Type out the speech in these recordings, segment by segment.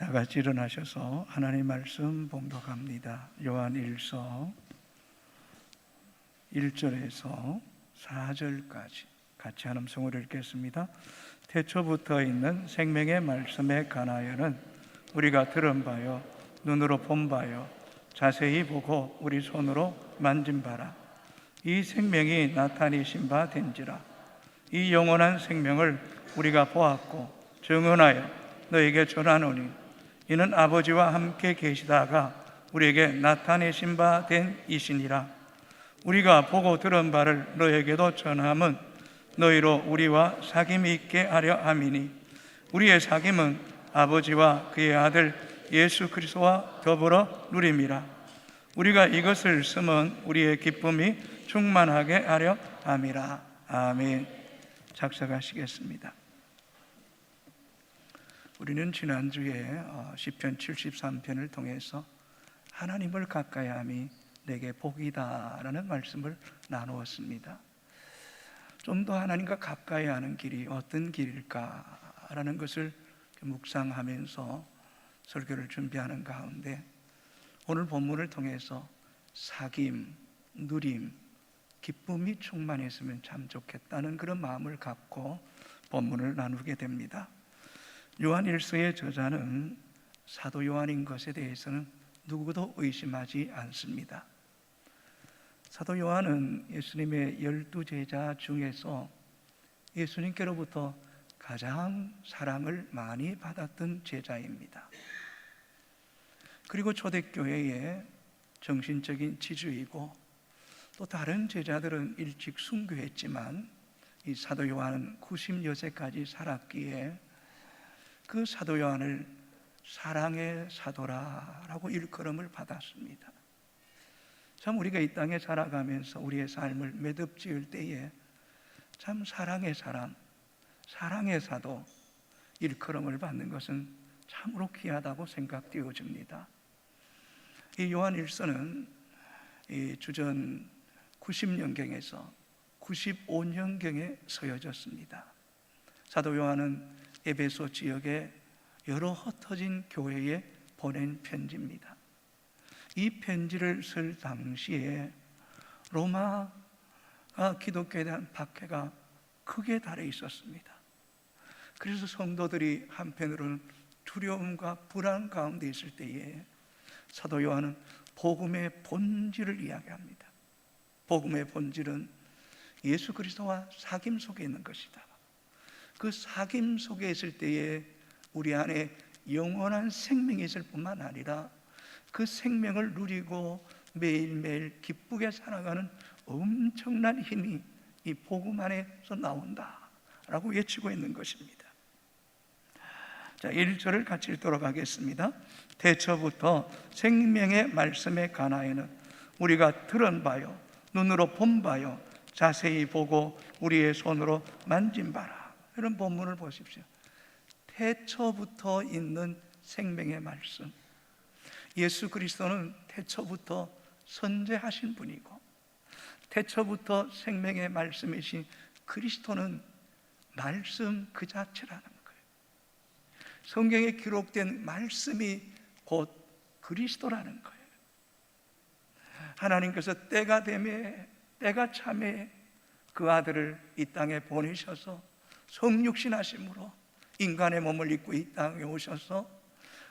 다 같이 일어나셔서 하나님 말씀 봉독합니다. 요한 1서 1절에서 4절까지 같이 한 음성으로 읽겠습니다. 태초부터 있는 생명의 말씀에 관하여는 우리가 들은 바요 눈으로 본 바요 자세히 보고 우리 손으로 만진 바라. 이 생명이 나타내신 바 된지라. 이 영원한 생명을 우리가 보았고 증언하여 너에게 전하노니 이는 아버지와 함께 계시다가 우리에게 나타내신 바 된 이시니라. 우리가 보고 들은 바를 너에게도 전함은 너희로 우리와 사귐이 있게 하려 함이니 우리의 사귐은 아버지와 그의 아들 예수 그리스도와 더불어 누림이라. 우리가 이것을 쓰면 우리의 기쁨이 충만하게 하려 함이라. 아멘. 작사가시겠습니다. 우리는 지난주에 시편 73편을 통해서 하나님을 가까이 함이 내게 복이다 라는 말씀을 나누었습니다. 좀 더 하나님과 가까이 하는 길이 어떤 길일까 라는 것을 묵상하면서 설교를 준비하는 가운데 오늘 본문을 통해서 사귐, 누림, 기쁨이 충만했으면 참 좋겠다는 그런 마음을 갖고 본문을 나누게 됩니다. 요한 1서의 저자는 사도 요한인 것에 대해서는 누구도 의심하지 않습니다. 사도 요한은 예수님의 12제자 중에서 예수님께로부터 가장 사랑을 많이 받았던 제자입니다. 그리고 초대교회의 정신적인 지주이고 또 다른 제자들은 일찍 순교했지만 이 사도 요한은 90여 세까지 살았기에 그 사도 요한을 사랑의 사도라라고 일컬음을 받았습니다. 참 우리가 이 땅에 살아가면서 우리의 삶을 매듭지을 때에 참 사랑의 사람, 사랑의 사도 일컬음을 받는 것은 참으로 귀하다고 생각되어집니다. 이 요한 1서는 이 주전 90년경에서 95년경에 서여졌습니다. 사도 요한은 에베소 지역의 여러 흩어진 교회에 보낸 편지입니다. 이 편지를 쓸 당시에 로마가 기독교에 대한 박해가 크게 달해 있었습니다. 그래서 성도들이 한편으로는 두려움과 불안 가운데 있을 때에 사도 요한은 복음의 본질을 이야기합니다. 복음의 본질은 예수 그리스도와 사귐 속에 있는 것이다. 그 사귐 속에 있을 때에 우리 안에 영원한 생명이 있을 뿐만 아니라 그 생명을 누리고 매일매일 기쁘게 살아가는 엄청난 힘이 이 복음 안에서 나온다라고 외치고 있는 것입니다. 자, 1절을 같이 읽도록 하겠습니다. 태초부터 생명의 말씀에 관하여는 우리가 들은 바요 눈으로 본 바요 자세히 보고 우리의 손으로 만진 바라. 이런 본문을 보십시오. 태초부터 있는 생명의 말씀. 예수 그리스도는 태초부터 선재하신 분이고 태초부터 생명의 말씀이신 그리스도는 말씀 그 자체라는 거예요. 성경에 기록된 말씀이 곧 그리스도라는 거예요. 하나님께서 때가 되매 때가 참에 그 아들을 이 땅에 보내셔서 성육신하심으로 인간의 몸을 입고 이 땅에 오셔서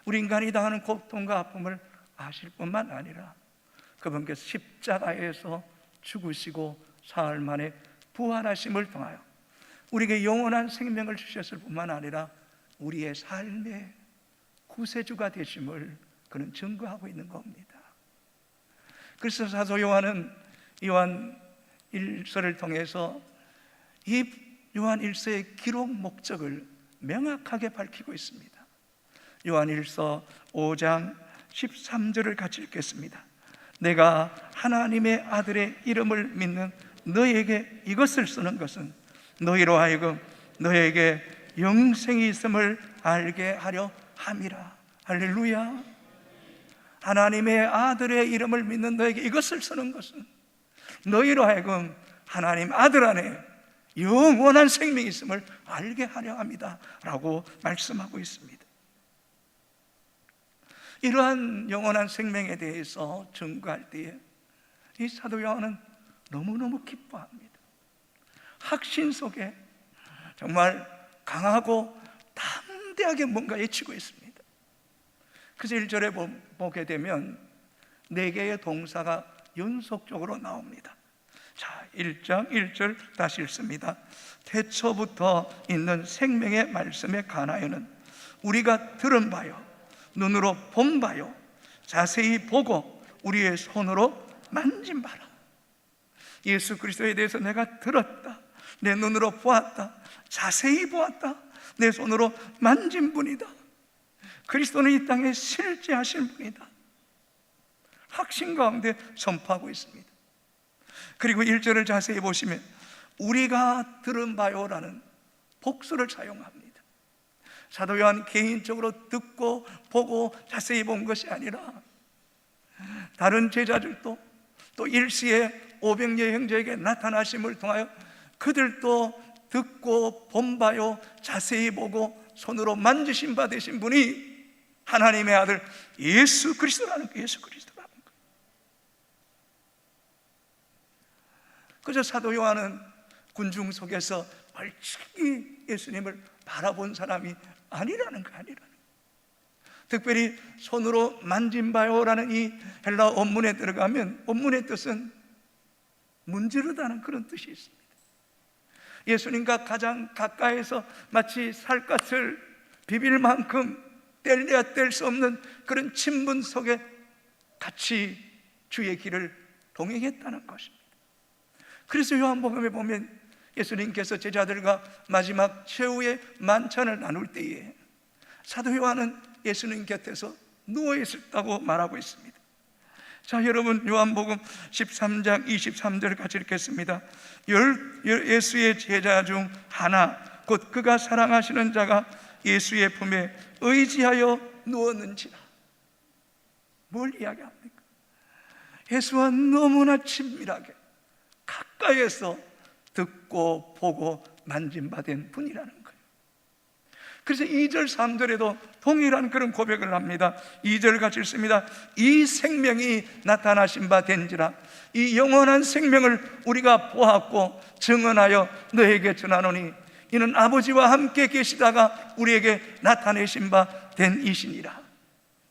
우리 인간이 당하는 고통과 아픔을 아실 뿐만 아니라 그분께서 십자가에서 죽으시고 사흘 만에 부활하심을 통하여 우리에게 영원한 생명을 주셨을 뿐만 아니라 우리의 삶의 구세주가 되심을 그는 증거하고 있는 겁니다. 그래서 사도 요한은 요한 1서를 통해서 이 요한 1서의 기록 목적을 명확하게 밝히고 있습니다. 요한 1서 5장 13절을 같이 읽겠습니다. 내가 하나님의 아들의 이름을 믿는 너에게 이것을 쓰는 것은 너희로 하여금 너에게 영생이 있음을 알게 하려 함이라. 할렐루야. 하나님의 아들의 이름을 믿는 너에게 이것을 쓰는 것은 너희로 하여금 하나님 아들 안에 영원한 생명이 있음을 알게 하려 합니다 라고 말씀하고 있습니다. 이러한 영원한 생명에 대해서 증거할 때에 이 사도 요한은 너무너무 기뻐합니다. 확신 속에 정말 강하고 담대하게 뭔가 외치고 있습니다. 그래서 1절에 보게 되면 4개의 동사가 연속적으로 나옵니다. 자, 1장 1절 다시 읽습니다. 태초부터 있는 생명의 말씀에 관하여는 우리가 들은 바요, 눈으로 본 바요, 자세히 보고 우리의 손으로 만진 바라. 예수 그리스도에 대해서 내가 들었다, 내 눈으로 보았다, 자세히 보았다, 내 손으로 만진 분이다. 그리스도는 이 땅에 실제하신 분이다. 확신 가운데 선포하고 있습니다. 그리고 1절을 자세히 보시면 우리가 들은 바요라는 복수를 사용합니다. 사도 요한 개인적으로 듣고 보고 자세히 본 것이 아니라 다른 제자들도 또 일시에 500여 형제에게 나타나심을 통하여 그들도 듣고 본 바요, 자세히 보고 손으로 만지신 바 되신 분이 하나님의 아들 예수 그리스도라는 거예요. 예수 그리스도라는 거예요. 그래서 사도 요한은 군중 속에서 멀찍이 예수님을 바라본 사람이 아니라는 거 아니라는 거예요. 특별히 손으로 만진 바요라는 이 헬라 원문에 들어가면 원문의 뜻은 문지르다는 그런 뜻이 있습니다. 예수님과 가장 가까이서 마치 살갗을 비빌 만큼 뗄래야 뗄 수 없는 그런 친분 속에 같이 주의 길을 동행했다는 것입니다. 그래서 요한복음에 보면 예수님께서 제자들과 마지막 최후의 만찬을 나눌 때에 사도 요한은 예수님 곁에서 누워있었다고 말하고 있습니다. 자, 여러분, 요한복음 13장 23절 같이 읽겠습니다. 예수의 제자 중 하나, 곧 그가 사랑하시는 자가 예수의 품에 의지하여 누웠는지라. 뭘 이야기합니까? 예수와 너무나 친밀하게 가까이에서 듣고 보고 만진 바 된 분이라는 거예요. 그래서 2절 3절에도 동일한 그런 고백을 합니다. 2절 같이 읽습니다. 이 생명이 나타나신 바 된지라. 이 영원한 생명을 우리가 보았고 증언하여 너에게 전하노니 이는 아버지와 함께 계시다가 우리에게 나타내신 바 된 이시니라.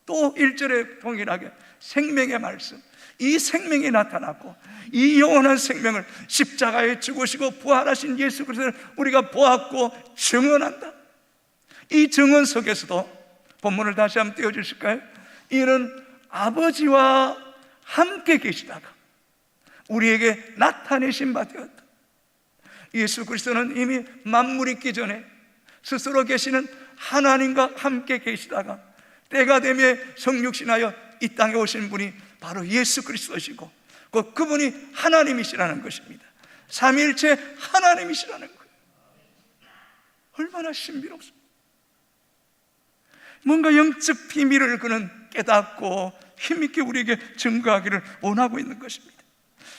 또 1절에 동일하게 생명의 말씀, 이 생명이 나타났고 이 영원한 생명을 십자가에 죽으시고 부활하신 예수 그리스도를 우리가 보았고 증언한다. 이 증언 속에서도 본문을 다시 한번 띄워주실까요? 이는 아버지와 함께 계시다가 우리에게 나타내신 바 되었다. 예수 그리스도는 이미 만물 있기 전에 스스로 계시는 하나님과 함께 계시다가 때가 되며 성육신하여 이 땅에 오신 분이 바로 예수 그리스도시고 그분이 하나님이시라는 것입니다. 삼위일체 하나님이시라는 거예요. 얼마나 신비롭습니까? 뭔가 영적 비밀을 그는 깨닫고 힘있게 우리에게 증거하기를 원하고 있는 것입니다.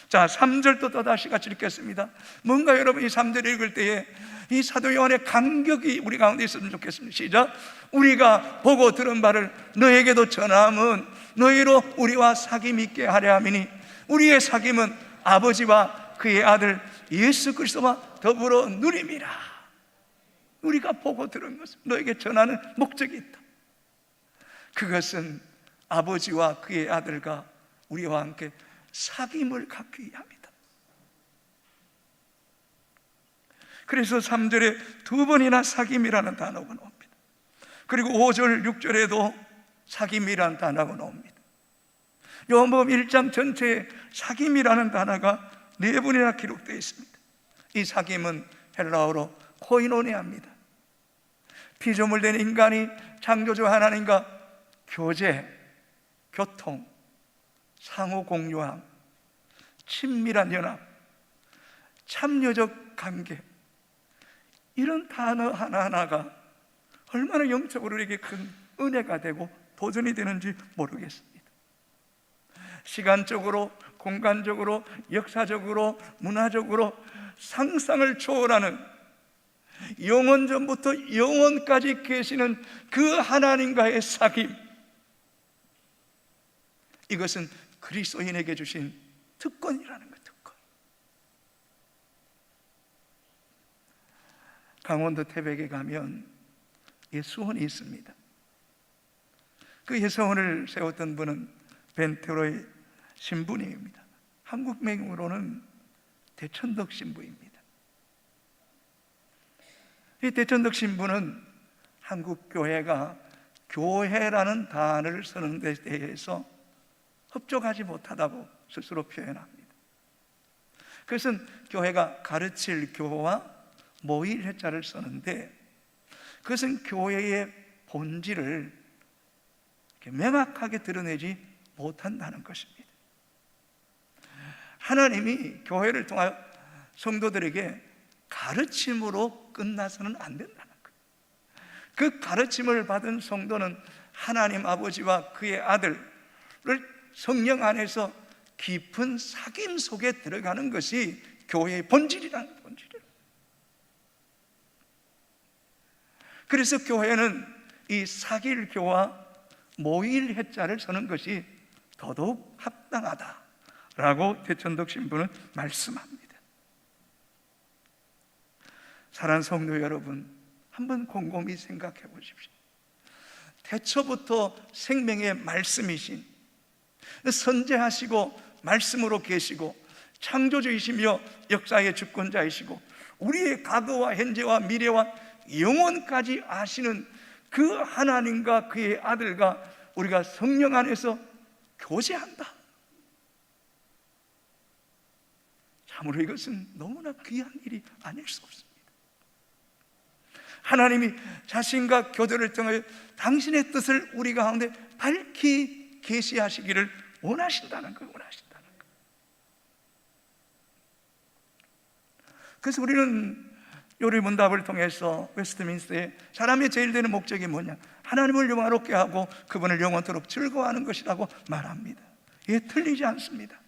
자, 3절도 또다시 같이 읽겠습니다. 뭔가 여러분 이 3절 읽을 때에 이 사도 요한의 감격이 우리 가운데 있으면 좋겠습니다. 시작. 우리가 보고 들은 바를 너에게도 전함은 너희로 우리와 사귐 있게 하려 함이니 우리의 사귐은 아버지와 그의 아들 예수 그리스도와 더불어 누림이라. 우리가 보고 들은 것은 너에게 전하는 목적이 있다. 그것은 아버지와 그의 아들과 우리와 함께 사귐을 갖기 위함이다. 그래서 3절에 2번이나 사귐이라는 단어가 나옵니다. 그리고 5절, 6절에도 사귐이라는 단어가 나옵니다. 요한복음 1장 전체에 사귐이라는 단어가 4번이나 기록되어 있습니다. 이 사귐은 헬라어로 코이노니아입니다. 피조물 된 인간이 창조주 하나님과 교제, 교통, 상호 공유함, 친밀한 연합, 참여적 관계, 이런 단어 하나하나가 얼마나 영적으로 우리에게 큰 은혜가 되고 도전이 되는지 모르겠습니다. 시간적으로, 공간적으로, 역사적으로, 문화적으로 상상을 초월하는 영원 전부터 영원까지 계시는 그 하나님과의 사귐, 이것은 그리스도인에게 주신 특권이라는 거예요. 특권. 강원도 태백에 가면 예수원이 있습니다. 그 예수원을 세웠던 분은 벤테로의 신부님입니다. 한국 명으로는 대천덕 신부입니다. 이 대천덕 신부는 한국 교회가 교회라는 단어를 쓰는 데 대해서 협조하지 못하다고 스스로 표현합니다. 그것은 교회가 가르칠 교와 모일 해자를 쓰는데, 그것은 교회의 본질을 명확하게 드러내지 못한다는 것입니다. 하나님이 교회를 통하여 성도들에게 가르침으로 끝나서는 안 된다는 거예요. 그 가르침을 받은 성도는 하나님 아버지와 그의 아들을 성령 안에서 깊은 사귐 속에 들어가는 것이 교회의 본질이라는 본질이에요. 그래서 교회는 이 사귈 교와 모일 해자를 쓰는 것이 더더욱 합당하다라고 대천덕 신부는 말씀합니다. 사랑하는 성도 여러분, 한번 곰곰이 생각해 보십시오. 태초부터 생명의 말씀이신, 선재하시고 말씀으로 계시고 창조주이시며 역사의 주권자이시고 우리의 과거와 현재와 미래와 영원까지 아시는 그 하나님과 그의 아들과 우리가 성령 안에서 교제한다. 참으로 이것은 너무나 귀한 일이 아닐 수 없습니다. 하나님이 자신과 교제를 통해 당신의 뜻을 우리 가운데 밝히 계시하시기를 원하신다는 거예요. 원하신다는 거예요. 그래서 우리는 요리문답을 통해서 웨스트민스터에 사람의 제일 되는 목적이 뭐냐? 하나님을 영화롭게 하고 그분을 영원토록 즐거워하는 것이라고 말합니다. 이게 틀리지 않습니다.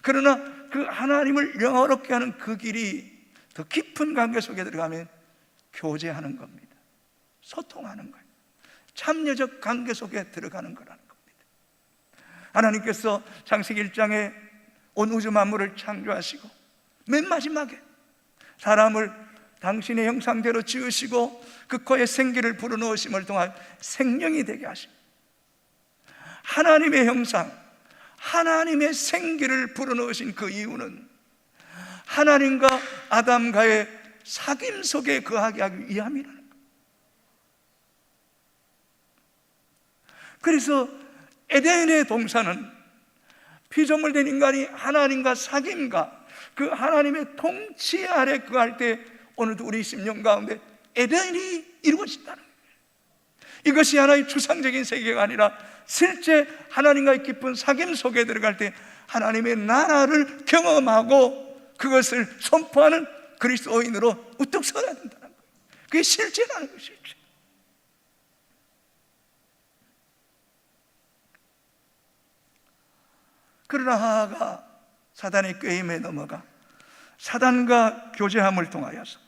그러나 그 하나님을 영화롭게 하는 그 길이 더 깊은 관계 속에 들어가면 교제하는 겁니다. 소통하는 거예요. 참여적 관계 속에 들어가는 거라는 겁니다. 하나님께서 창세기 1장에 온 우주 만물을 창조하시고 맨 마지막에 사람을 당신의 형상대로 지으시고 그 코에 생기를 불어넣으심을 통하여 생명이 되게 하시고, 하나님의 형상, 하나님의 생기를 불어넣으신 그 이유는 하나님과 아담과의 사귐 속에 거하게 하기 위함이라는 거예요. 그래서 에덴의 동산은 피조물된 인간이 하나님과 사귐과 그 하나님의 통치 아래 거할 때 오늘도 우리 심령 가운데 에덴이 이루어진다는 거예요. 이것이 하나의 추상적인 세계가 아니라 실제 하나님과의 깊은 사귐 속에 들어갈 때 하나님의 나라를 경험하고 그것을 선포하는 그리스도인으로 우뚝 서야 된다는 거예요. 그게 실제라는 거예요. 실제. 그러나 하하가 사단의 꾀임에 넘어가 사단과 교제함을 통하여서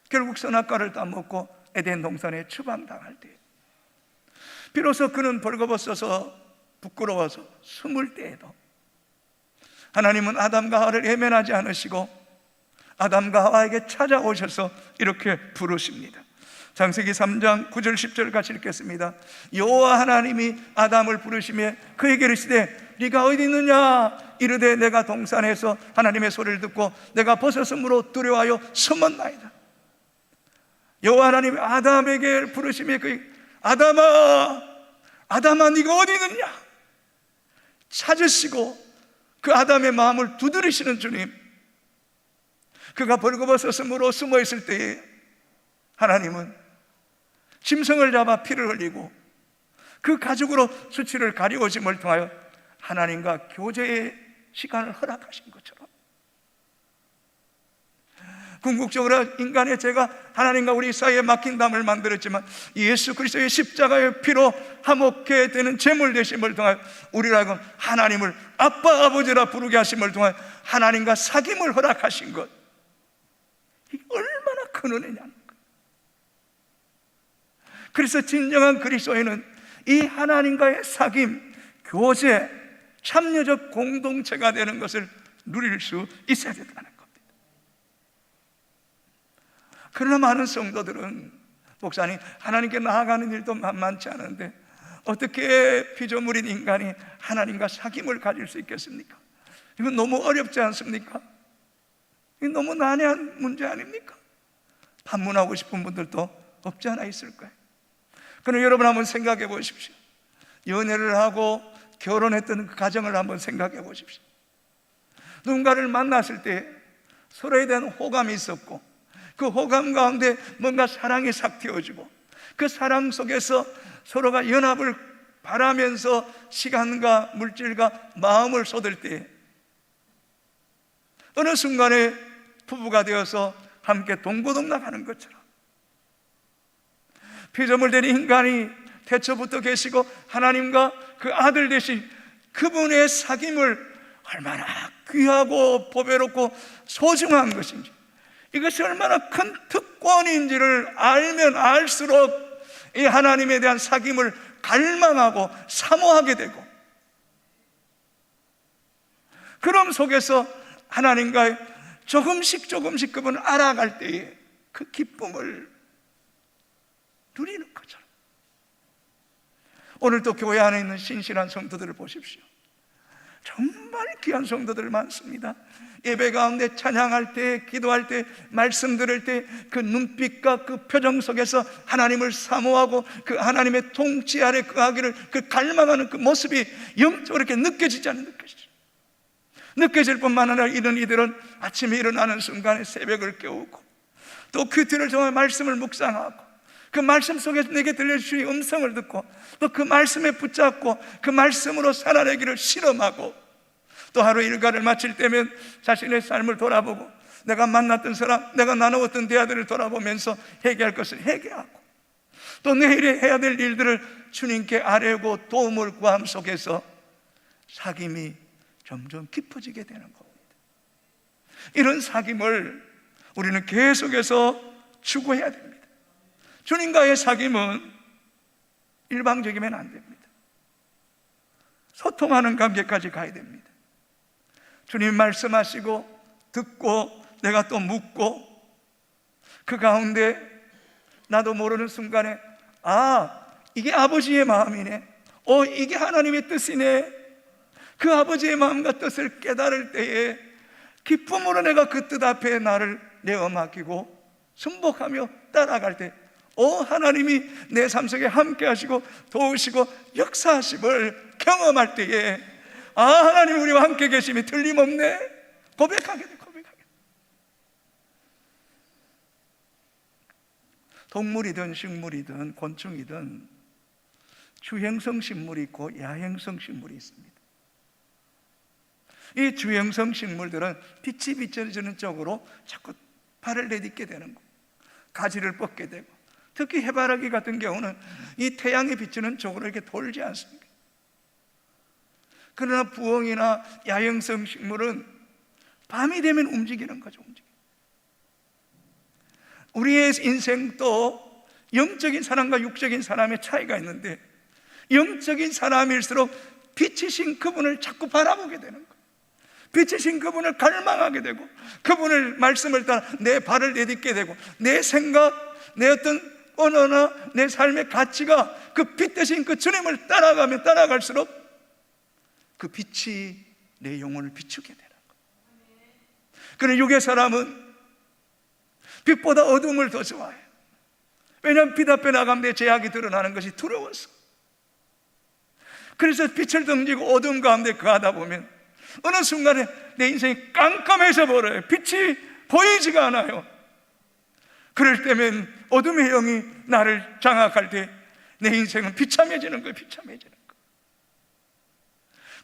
결국 선악과를 따먹고 에덴 동산에 추방당할 때 비로소 그는 벌거벗어서 부끄러워서 숨을 때에도 하나님은 아담과 하와를 외면하지 않으시고 아담과 하와에게 찾아오셔서 이렇게 부르십니다. 창세기 3장 9절 10절 같이 읽겠습니다. 여호와 하나님이 아담을 부르시며 그에게 이르시되 네가 어디 있느냐? 이르되 내가 동산에서 하나님의 소리를 듣고 내가 벗었으므로 두려워하여 숨었나이다. 여호와 하나님이 아담에게 부르시며 아담아, 아담아 네가 어디 있느냐? 찾으시고 그 아담의 마음을 두드리시는 주님, 그가 벌거벗었으므로 숨어있을 때에 하나님은 짐승을 잡아 피를 흘리고 그 가죽으로 수치를 가리우심을 통하여 하나님과 교제의 시간을 허락하신 것처럼 궁극적으로 인간의 죄가 하나님과 우리 사이에 막힌 담을 만들었지만 예수 그리스도의 십자가의 피로 화목케 되는 제물 되심을 통하여 우리로 하여금 하나님을 아빠 아버지라 부르게 하심을 통하여 하나님과 사귐을 허락하신 것, 이게 얼마나 큰 은혜냐는 거예요. 그래서 진정한 그리스도인은 이 하나님과의 사귐, 교제, 참여적 공동체가 되는 것을 누릴 수 있어야 된다는 겁니다. 그러나 많은 성도들은 목사님, 하나님께 나아가는 일도 만만치 않은데 어떻게 피조물인 인간이 하나님과 사귐을 가질 수 있겠습니까? 이건 너무 어렵지 않습니까? 이건 너무 난해한 문제 아닙니까? 반문하고 싶은 분들도 없지 않아 있을 거예요. 그럼 여러분 한번 생각해 보십시오. 연애를 하고 결혼했던 그 가정을 한번 생각해 보십시오. 누군가를 만났을 때 서로에 대한 호감이 있었고, 그 호감 가운데 뭔가 사랑이 싹 틔워지고, 그 사랑 속에서 서로가 연합을 바라면서 시간과 물질과 마음을 쏟을 때 어느 순간에 부부가 되어서 함께 동고동락하는 것처럼 피조물 된 인간이 태초부터 계시고 하나님과 그 아들 되신 그분의 사귐을 얼마나 귀하고 보배롭고 소중한 것인지, 이것이 얼마나 큰 특권인지를 알면 알수록 이 하나님에 대한 사귐을 갈망하고 사모하게 되고, 그럼 속에서 하나님과 조금씩 그분을 알아갈 때에 그 기쁨을 누리는 것처럼, 오늘 또 교회 안에 있는 신실한 성도들을 보십시오. 정말 귀한 성도들 많습니다. 예배 가운데 찬양할 때, 기도할 때, 말씀 들을 때 그 눈빛과 그 표정 속에서 하나님을 사모하고 그 하나님의 통치 아래 거하기를 그 갈망하는 그 모습이 영적으로 이렇게 느껴지지 않는 느껴지죠. 느껴질 뿐만 아니라 이런 이들은 아침에 일어나는 순간에 새벽을 깨우고 또 큐티를 통해 말씀을 묵상하고 그 말씀 속에서 내게 들려주신 음성을 듣고 또 그 말씀에 붙잡고 그 말씀으로 살아내기를 실험하고, 또 하루 일과를 마칠 때면 자신의 삶을 돌아보고 내가 만났던 사람, 내가 나누었던 대화들을 돌아보면서 회개할 것을 회개하고, 또 내일에 해야 될 일들을 주님께 아뢰고 도움을 구함 속에서 사귐이 점점 깊어지게 되는 겁니다. 이런 사귐을 우리는 계속해서 추구해야 됩니다. 주님과의 사귐은 일방적이면 안 됩니다. 소통하는 관계까지 가야 됩니다. 주님 말씀하시고 듣고 내가 또 묻고, 그 가운데 나도 모르는 순간에 이게 아버지의 마음이네, 이게 하나님의 뜻이네, 그 아버지의 마음과 뜻을 깨달을 때에 기쁨으로 내가 그 뜻 앞에 나를 내어 맡기고 순복하며 따라갈 때 하나님이 내 삶 속에 함께 하시고 도우시고 역사하심을 경험할 때에 하나님 우리와 함께 계심이 틀림없네 고백하게 돼. 동물이든 식물이든 곤충이든 주행성 식물이 있고 야행성 식물이 있습니다. 이 주행성 식물들은 빛이 비춰지는 쪽으로 자꾸 발을 내딛게 되는 거, 가지를 뻗게 되고, 특히 해바라기 같은 경우는 이 태양이 비추는 쪽으로 이렇게 돌지 않습니다. 그러나 부엉이나 야행성 식물은 밤이 되면 움직이는 거죠. 우리의 인생도 영적인 사람과 육적인 사람의 차이가 있는데, 영적인 사람일수록 빛이신 그분을 자꾸 바라보게 되는 거예요. 빛이신 그분을 갈망하게 되고, 그분을 말씀을 따라 내 발을 내딛게 되고, 내 생각, 내 어떤 언어나 내 삶의 가치가 그 빛 대신 그 주님을 따라가면 따라갈수록 그 빛이 내 영혼을 비추게 되는 거예요. 그런데 육의 사람은 빛보다 어둠을 더 좋아해요. 왜냐하면 빛 앞에 나가면 내 죄악이 드러나는 것이 두려워서. 그래서 빛을 던지고 어둠 가운데 거하다 보면 어느 순간에 내 인생이 깜깜해져 버려요. 빛이 보이지가 않아요. 그럴 때면 어둠의 영이 나를 장악할 때 내 인생은 비참해지는 거예요. 비참해지는 거예요.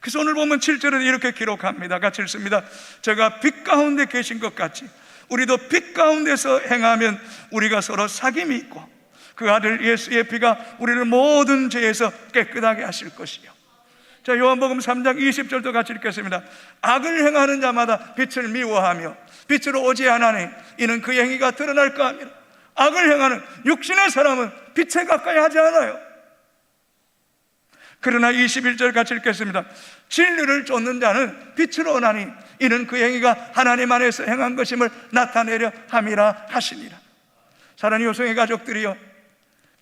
그래서 오늘 보면 7절에 이렇게 기록합니다. 같이 읽습니다. 제가 빛 가운데 계신 것 같이 우리도 빛 가운데서 행하면 우리가 서로 사귐이 있고 그 아들 예수의 피가 우리를 모든 죄에서 깨끗하게 하실 것이요. 자, 요한복음 3장 20절도 같이 읽겠습니다. 악을 행하는 자마다 빛을 미워하며 빛으로 오지 않으니 이는 그 행위가 드러날까 하며, 악을 행하는 육신의 사람은 빛에 가까이 하지 않아요. 그러나 21절 같이 읽겠습니다. 진리를 쫓는 자는 빛으로 오나니 이는 그 행위가 하나님 안에서 행한 것임을 나타내려 함이라 하시니라. 사랑하는 요성의 가족들이여,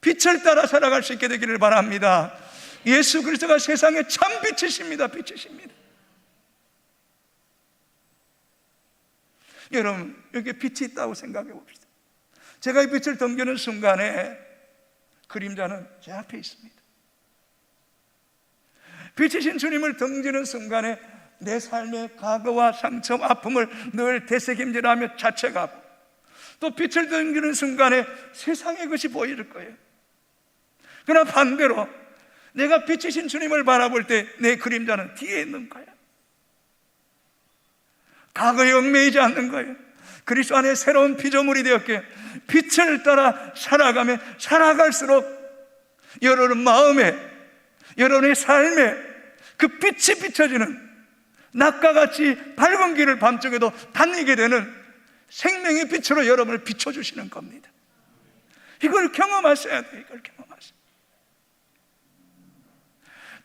빛을 따라 살아갈 수 있게 되기를 바랍니다. 예수 그리스도가 세상의 참 빛이십니다. 빛이십니다. 여러분, 여기 빛이 있다고 생각해 봅시다. 제가 이 빛을 던지는 순간에 그림자는 제 앞에 있습니다. 빛이신 주님을 던지는 순간에 내 삶의 과거와 상처, 아픔을 늘 되새김질하며 자책하고, 또 빛을 던지는 순간에 세상의 것이 보일 거예요. 그러나 반대로 내가 빛이신 주님을 바라볼 때 내 그림자는 뒤에 있는 거예요. 과거에 얽매이지 않는 거예요. 그리스도 안에 새로운 피조물이 되었기에 빛을 따라 살아가며 살아갈수록 여러분 마음에, 여러분의 삶에 그 빛이 비춰지는, 낮과 같이 밝은 길을 밤중에도 다니게 되는 생명의 빛으로 여러분을 비춰주시는 겁니다. 이걸 경험하셔야 돼요. 이걸 경험하셔야 돼요.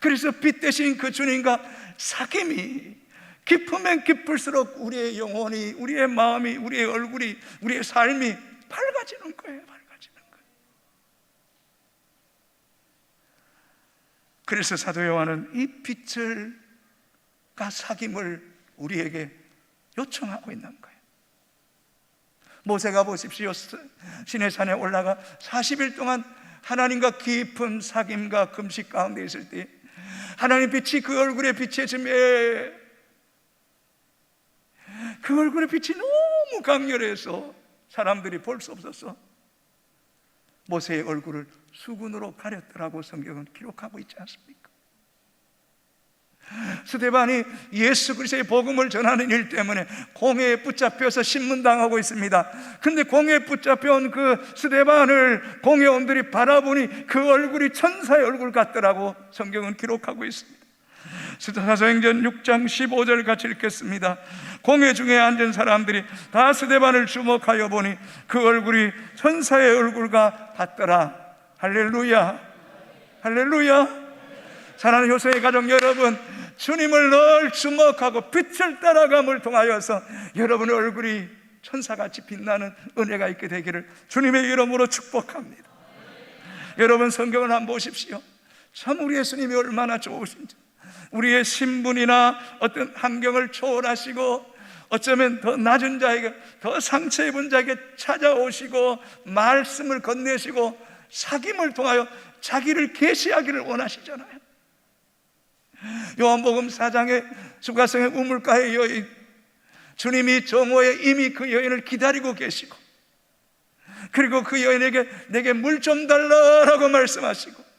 그래서 빛 대신 그 주님과 사귐이 깊으면 깊을수록 우리의 영혼이, 우리의 마음이, 우리의 얼굴이, 우리의 삶이 밝아지는 거예요. 밝아지는 거예요. 그래서 사도 요한은 이 빛을과 사귐을 우리에게 요청하고 있는 거예요. 모세가 보십시오. 시내산에 올라가 40일 동안 하나님과 깊은 사귐과 금식 가운데 있을 때 하나님 빛이 그 얼굴에 비춰지며 그 얼굴의 빛이 너무 강렬해서 사람들이 볼 수 없어서 모세의 얼굴을 수군으로 가렸더라고 성경은 기록하고 있지 않습니까? 스데반이 예수 그리스도의 복음을 전하는 일 때문에 공회에 붙잡혀서 신문당하고 있습니다. 그런데 공회에 붙잡혀온 그 스데반을 공회원들이 바라보니 그 얼굴이 천사의 얼굴 같더라고 성경은 기록하고 있습니다. 사도행전 6장 15절 같이 읽겠습니다. 공회 중에 앉은 사람들이 다 스데반을 주목하여 보니 그 얼굴이 천사의 얼굴과 같더라. 할렐루야, 할렐루야. 사랑하는 효성의 가족 여러분, 주님을 늘 주목하고 빛을 따라감을 통하여서 여러분의 얼굴이 천사같이 빛나는 은혜가 있게 되기를 주님의 이름으로 축복합니다. 여러분 성경을 한번 보십시오. 참 우리 예수님이 얼마나 좋으신지. 우리의 신분이나 어떤 환경을 초월하시고 어쩌면 더 낮은 자에게, 더 상처 입은 자에게 찾아오시고 말씀을 건네시고 사귐을 통하여 자기를 계시하기를 원하시잖아요. 요한복음 4장의 수가성의 우물가의 여인, 주님이 정오에 이미 그 여인을 기다리고 계시고, 그리고 그 여인에게 내게 물 좀 달라라고 말씀하시고,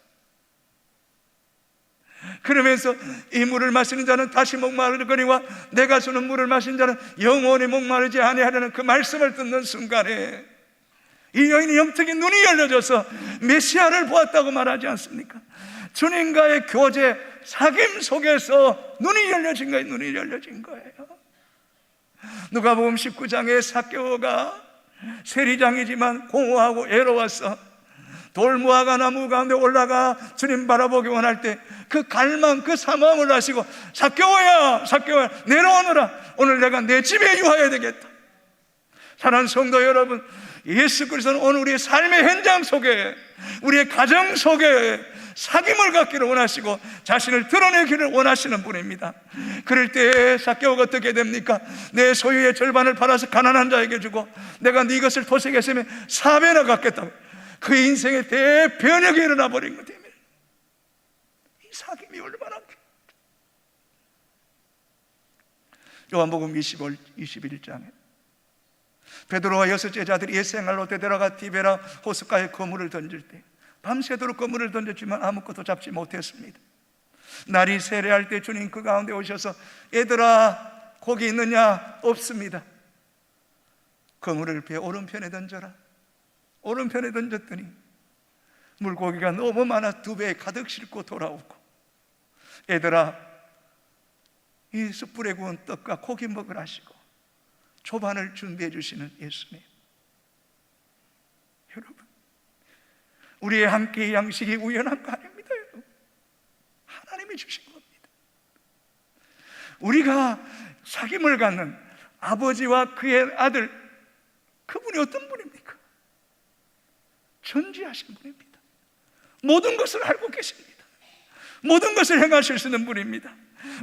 그러면서 이 물을 마시는 자는 다시 목마르거니와 내가 주는 물을 마시는 자는 영원히 목마르지 아니하려는 그 말씀을 듣는 순간에 이 여인이 영적인 눈이 열려져서 메시아를 보았다고 말하지 않습니까? 주님과의 교제, 사귐 속에서 눈이 열려진 거예요. 눈이 열려진 거예요. 누가복음 19장에 삭개오가 세리장이지만 공허하고 애로워서 돌무화과 나무 가운데 올라가 주님 바라보기 원할 때 그 갈망, 그 사모함을 하시고 삭개오야, 삭개오야, 내려오너라. 오늘 내가 내 집에 유하여야 되겠다. 사랑하는 성도 여러분, 예수 그리스도는 오늘 우리의 삶의 현장 속에, 우리의 가정 속에 사귐을 갖기를 원하시고 자신을 드러내기를 원하시는 분입니다. 그럴 때 삭개오가 어떻게 됩니까? 내 소유의 절반을 팔아서 가난한 자에게 주고 내가 네 것을 도색했으면 4배나 갚겠다고. 그 인생의 대변혁이 일어나 버린 것 때문에 이 사귐이 얼마나. 요한복음 21장에 베드로와 여섯 제자들이 옛생활로 되돌아가 디베라 호숫가에 그물을 던질 때 밤새도록 그물을 던졌지만 아무것도 잡지 못했습니다. 날이 세례할 때 주님 그 가운데 오셔서 얘들아 고기 있느냐? 없습니다. 그물을 배 오른편에 던져라. 오른편에 던졌더니 물고기가 너무 많아 2배에 가득 싣고 돌아오고, 얘들아 이 숯불에 구운 떡과 고기 먹으라 하시고 초반을 준비해 주시는 예수님. 여러분, 우리의 한 끼의 양식이 우연한 거 아닙니다. 여러분, 하나님이 주신 겁니다. 우리가 사귐을 갖는 아버지와 그의 아들, 그분이 어떤 분입니까? 전지하신 분입니다. 모든 것을 알고 계십니다. 모든 것을 행하실 수 있는 분입니다.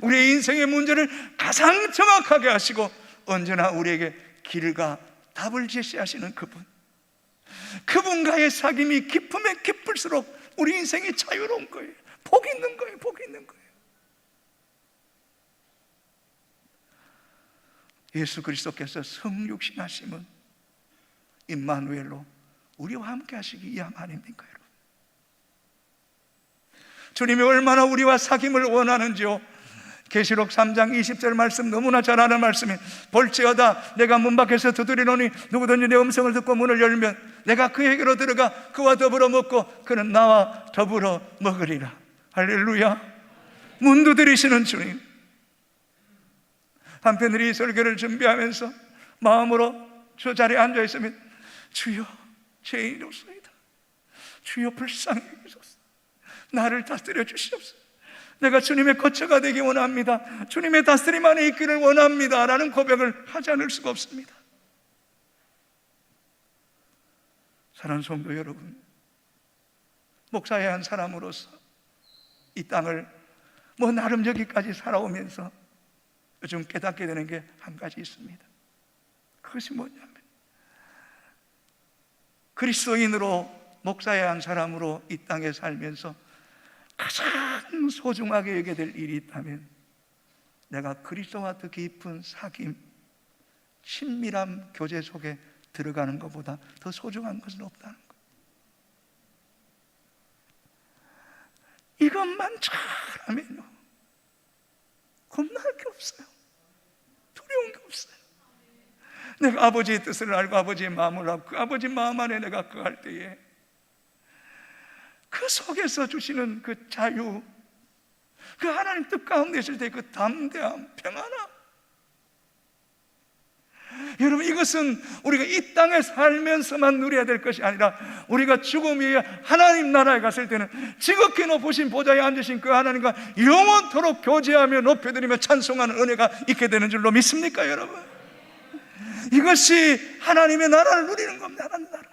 우리의 인생의 문제를 가장 정확하게 하시고 언제나 우리에게 길과 답을 제시하시는 그분, 그분과의 사귐이 깊으면 깊을수록 우리 인생이 자유로운 거예요. 복이 있는 거예요. 복이 있는 거예요. 예수 그리스도께서 성육신 하심은 임마누엘로 우리와 함께 하시기 위함 아닙니까, 여러분? 주님이 얼마나 우리와 사귐을 원하는지요. 계시록 3장 20절 말씀, 너무나 잘 아는 말씀이, 볼지어다 내가 문 밖에서 두드리노니 누구든지 내 음성을 듣고 문을 열면 내가 그에게로 들어가 그와 더불어 먹고 그는 나와 더불어 먹으리라. 할렐루야. 문 두드리시는 주님. 한편 우리 이 설교를 준비하면서 마음으로 저 자리에 앉아 있으면, 주여 죄인이로소이다. 주여 불쌍히 여기소서. 나를 다스려 주시옵소서. 내가 주님의 거처가 되기 원합니다. 주님의 다스림 안에 있기를 원합니다 라는 고백을 하지 않을 수가 없습니다. 사랑하는 성도 여러분, 목사의 한 사람으로서 이 땅을 나름 여기까지 살아오면서 요즘 깨닫게 되는 게 한 가지 있습니다. 그것이 뭐냐면, 그리스도인으로 목사의 한 사람으로 이 땅에 살면서 가장 소중하게 여겨야 될 일이 있다면 내가 그리스도와 더 깊은 사귐, 친밀한 교제 속에 들어가는 것보다 더 소중한 것은 없다는 것. 이것만 잘하면요, 겁날 게 없어요. 두려운 게 없어요. 내가 아버지의 뜻을 알고 아버지의 마음을 알고 그 아버지 마음 안에 내가 거할 때에 그 속에서 주시는 그 자유, 그 하나님 뜻 가운데 있을 때 그 담대함, 평안함. 여러분, 이것은 우리가 이 땅에 살면서만 누려야 될 것이 아니라 우리가 죽음 위에 하나님 나라에 갔을 때는 지극히 높으신 보좌에 앉으신 그 하나님과 영원토록 교제하며 높여드리며 찬송하는 은혜가 있게 되는 줄로 믿습니까, 여러분? 이것이 하나님의 나라를 누리는 겁니다. 하나님 나라.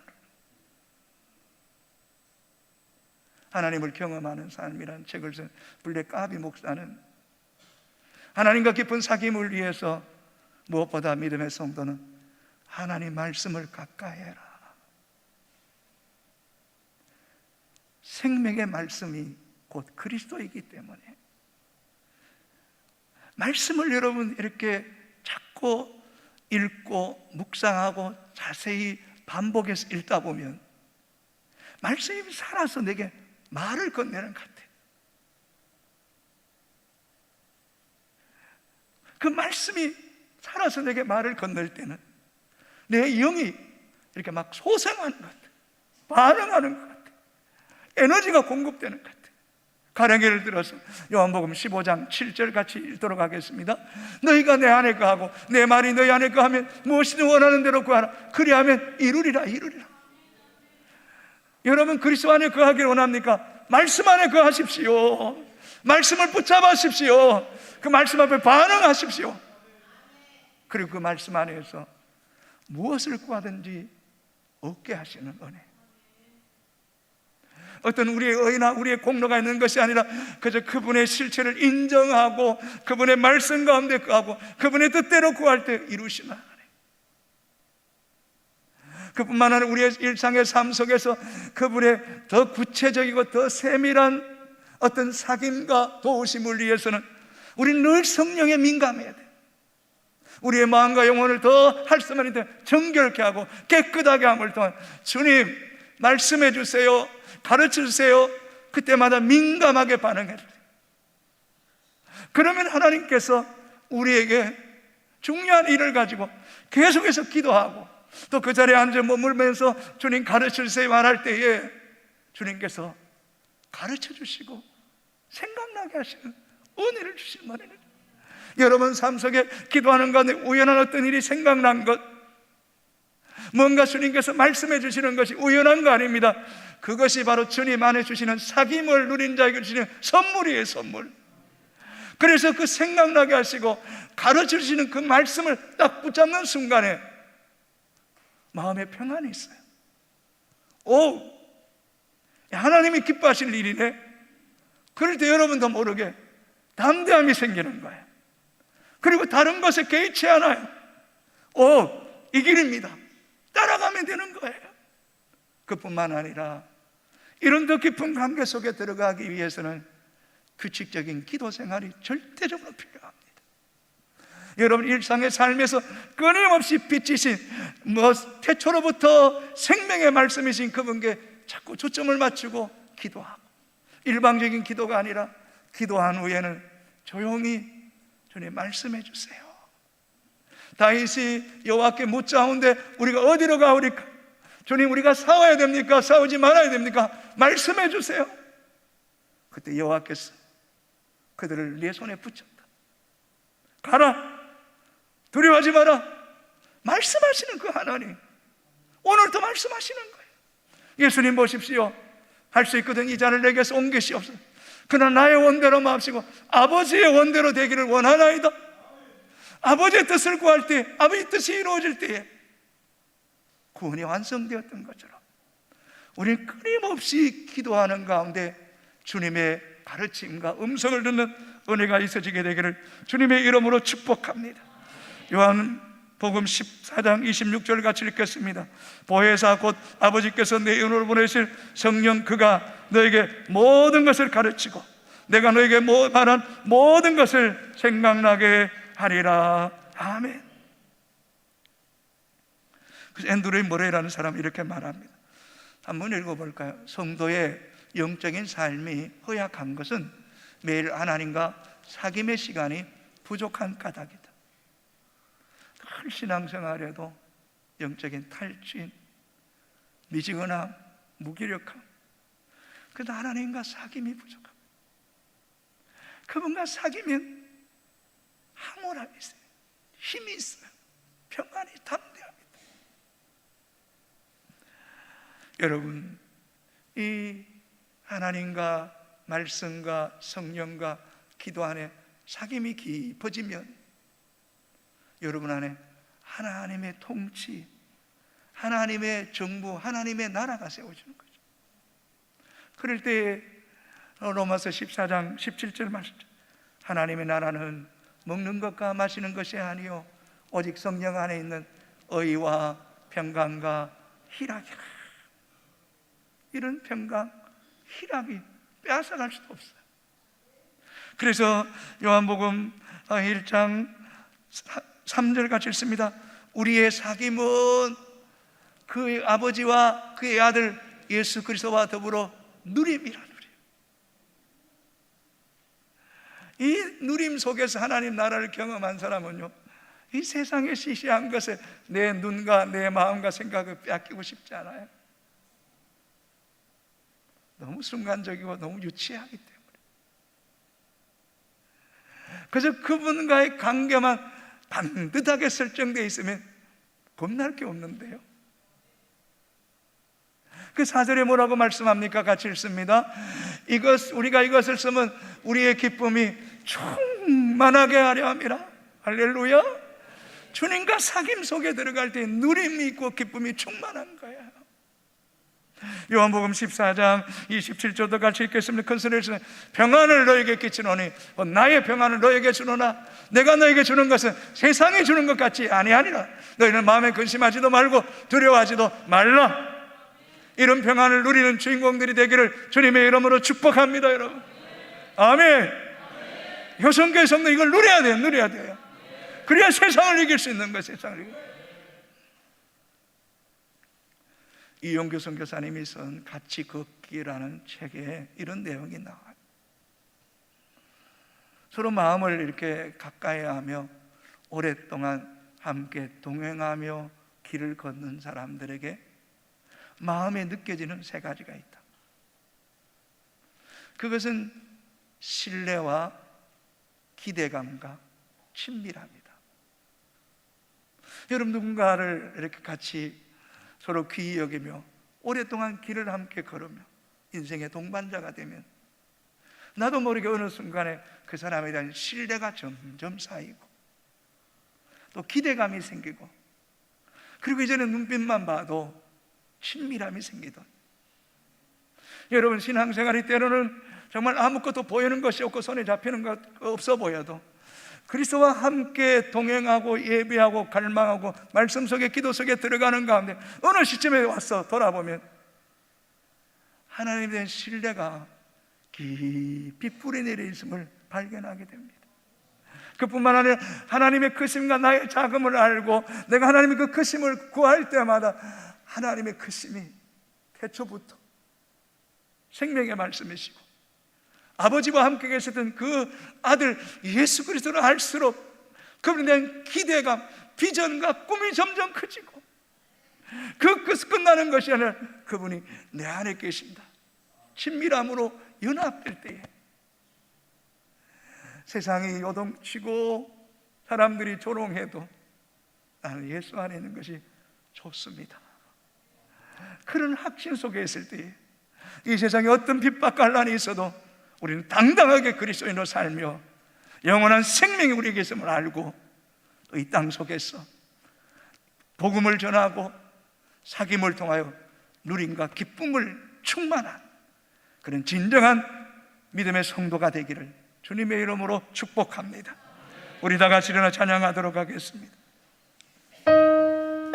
하나님을 경험하는 삶이라는 책을 쓴 블랙 까비 목사는 하나님과 깊은 사귐을 위해서 무엇보다 믿음의 성도는 하나님 말씀을 가까이 해라. 생명의 말씀이 곧 그리스도이기 때문에 말씀을 여러분 이렇게 자꾸 읽고 묵상하고 자세히 반복해서 읽다 보면 말씀이 살아서 내게 말을 건네는 것 같아요. 그 말씀이 살아서 내게 말을 건넬 때는 내 영이 이렇게 막 소생하는 것 같아요. 반응하는 것 같아요. 에너지가 공급되는 것 같아요. 가령 예를 들어서 요한복음 15장 7절 같이 읽도록 하겠습니다. 너희가 내 안에 거하고 내 말이 너희 안에 거하면 무엇이든 원하는 대로 구하라. 그리하면 이루리라. 여러분, 그리스도 안에 거하기를 원합니까? 말씀 안에 거하십시오. 말씀을 붙잡으십시오. 그 말씀 앞에 반응하십시오. 그리고 그 말씀 안에서 무엇을 구하든지 얻게 하시는 은혜. 어떤 우리의 의나 우리의 공로가 있는 것이 아니라 그저 그분의 실체를 인정하고 그분의 말씀 가운데 거하고 그분의 뜻대로 구할 때 이루시는 은혜. 그뿐만 아니라 우리의 일상의 삶 속에서 그분의 더 구체적이고 더 세밀한 어떤 사귐과 도우심을 위해서는 우리는 늘 성령에 민감해야 돼요. 우리의 마음과 영혼을 더 활성화할 때 정결케 하고 깨끗하게 함을 통한 주님 말씀해 주세요, 가르쳐 주세요. 그때마다 민감하게 반응해야 돼요. 그러면 하나님께서 우리에게 중요한 일을 가지고 계속해서 기도하고 또 그 자리에 앉아 머물면서 주님 가르쳐 주세요 말할 때에 주님께서 가르쳐 주시고 생각나게 하시는 은혜를 주시는 은혜를. 여러분 삶 속에 기도하는 가운데 우연한 어떤 일이 생각난 것, 뭔가 주님께서 말씀해 주시는 것이 우연한 거 아닙니다. 그것이 바로 주님 안에 주시는 사귐을 누린 자에게 주시는 선물이에요. 선물. 그래서 그 생각나게 하시고 가르쳐 주시는 그 말씀을 딱 붙잡는 순간에 마음에 평안이 있어요. 오, 하나님이 기뻐하실 일이네. 그럴 때 여러분도 모르게 담대함이 생기는 거예요. 그리고 다른 것에 개의치 않아요. 오, 이 길입니다. 따라가면 되는 거예요. 그뿐만 아니라 이런 더 깊은 관계 속에 들어가기 위해서는 규칙적인 기도 생활이 절대적으로 필요합니다. 여러분 일상의 삶에서 끊임없이 빚지신 태초로부터 생명의 말씀이신 그분께 자꾸 초점을 맞추고 기도하고, 일방적인 기도가 아니라 기도한 후에는 조용히 주님 말씀해 주세요. 다윗이 여호와께 묻자온데 우리가 어디로 가오리까? 주님, 우리가 싸워야 됩니까? 싸우지 말아야 됩니까? 말씀해 주세요. 그때 여호와께서 그들을 네 손에 붙였다. 가라, 두려워하지 마라. 말씀하시는 그 하나님, 오늘도 말씀하시는 거예요. 예수님 보십시오. 할 수 있거든 이 잔을 내게서 옮기시옵소서. 그러나 나의 원대로 마옵시고 아버지의 원대로 되기를 원하나이다. 아버지의 뜻을 구할 때, 아버지의 뜻이 이루어질 때에 구원이 완성되었던 것처럼 우리는 끊임없이 기도하는 가운데 주님의 가르침과 음성을 듣는 은혜가 있어지게 되기를 주님의 이름으로 축복합니다. 요한복음 14장 26절 같이 읽겠습니다. 보혜사 곧 아버지께서 내 이름으로 보내실 성령, 그가 너에게 모든 것을 가르치고 내가 너에게 말한 모든 것을 생각나게 하리라. 아멘. 그래서 앤드류 모레이라는 사람이 이렇게 말합니다. 한번 읽어볼까요? 성도의 영적인 삶이 허약한 것은 매일 하나님과 사귐의 시간이 부족한 까닭이다. 늘 신앙생활에도 영적인 탈진, 미지근함, 무기력함, 그래도 하나님과 사귐이 부족합니다. 그분과 사귀면 황홀함이 있어요. 힘이 있어요. 평안이, 담대합니다. 여러분, 이 하나님과 말씀과 성령과 기도 안에 사귐이 깊어지면 여러분 안에 하나님의 통치, 하나님의 정부, 하나님의 나라가 세워지는 거죠. 그럴 때 로마서 14장 17절 말씀, 하나님의 나라는 먹는 것과 마시는 것이 아니요 오직 성령 안에 있는 의와 평강과 희락이라. 이런 평강, 희락이 빼앗아갈 수도 없어요. 그래서 요한복음 1장 3절 같이 읽습니다. 우리의 사귐은 그의 아버지와 그의 아들 예수 그리스도와 더불어 누림이라. 이 누림 속에서 하나님 나라를 경험한 사람은요, 이 세상의 시시한 것에 내 눈과 내 마음과 생각을 빼앗기고 싶지 않아요. 너무 순간적이고 너무 유치하기 때문에. 그래서 그분과의 관계만 반듯하게 설정되어 있으면 겁날 게 없는데요. 그 4절에 뭐라고 말씀합니까? 같이 읽습니다. 우리가 이것을 쓰면 우리의 기쁨이 충만하게 하려 함이라. 할렐루야. 주님과 사귐 속에 들어갈 때 누림이 있고 기쁨이 충만한 거예요. 요한복음 14장 27절도 같이 읽겠습니다. 큰 소리를 내서 평안을 너에게 끼치노니 나의 평안을 너에게 주노나 내가 너에게 주는 것은 세상이 주는 것 같지 아니하니라. 너희는 마음에 근심하지도 말고 두려워하지도 말라. 이런 평안을 누리는 주인공들이 되기를 주님의 이름으로 축복합니다. 여러분, 아멘. 효성교회 성도 이걸 누려야 돼요. 누려야 돼요. 그래야 세상을 이길 수 있는 거예요. 세상을 이길. 이용규 선교사님이 쓴 같이 걷기라는 책에 이런 내용이 나와요. 서로 마음을 이렇게 가까이 하며 오랫동안 함께 동행하며 길을 걷는 사람들에게 마음에 느껴지는 세 가지가 있다. 그것은 신뢰와 기대감과 친밀함이다. 여러분, 누군가를 이렇게 같이 서로 귀히 여기며 오랫동안 길을 함께 걸으며 인생의 동반자가 되면 나도 모르게 어느 순간에 그 사람에 대한 신뢰가 점점 쌓이고 또 기대감이 생기고, 그리고 이제는 눈빛만 봐도 친밀함이 생기던, 여러분 신앙생활이 때로는 정말 아무것도 보이는 것이 없고 손에 잡히는 것 없어 보여도 그리스도와 함께 동행하고 예배하고 갈망하고 말씀 속에 기도 속에 들어가는 가운데 어느 시점에 와서 돌아보면 하나님에 대한 신뢰가 깊이 뿌리내려 있음을 발견하게 됩니다. 그뿐만 아니라 하나님의 크심과 나의 작음을 알고 내가 하나님의 그 크심을 구할 때마다 하나님의 크심이 태초부터 생명의 말씀이시고 아버지와 함께 계셨던 그 아들 예수 그리스도를 알수록 그분에 대한 기대감, 비전과 꿈이 점점 커지고, 그 끝나는 것이 아니라 그분이 내 안에 계신다, 친밀함으로 연합될 때에 세상이 요동치고 사람들이 조롱해도 나는 예수 안에 있는 것이 좋습니다. 그런 확신 속에 있을 때에 이 세상에 어떤 핍박과 난이 있어도 우리는 당당하게 그리스도인으로 살며 영원한 생명이 우리에게 있음을 알고 이 땅 속에서 복음을 전하고 사귐을 통하여 누림과 기쁨을 충만한 그런 진정한 믿음의 성도가 되기를 주님의 이름으로 축복합니다. 우리 다 같이 일어나 찬양하도록 하겠습니다.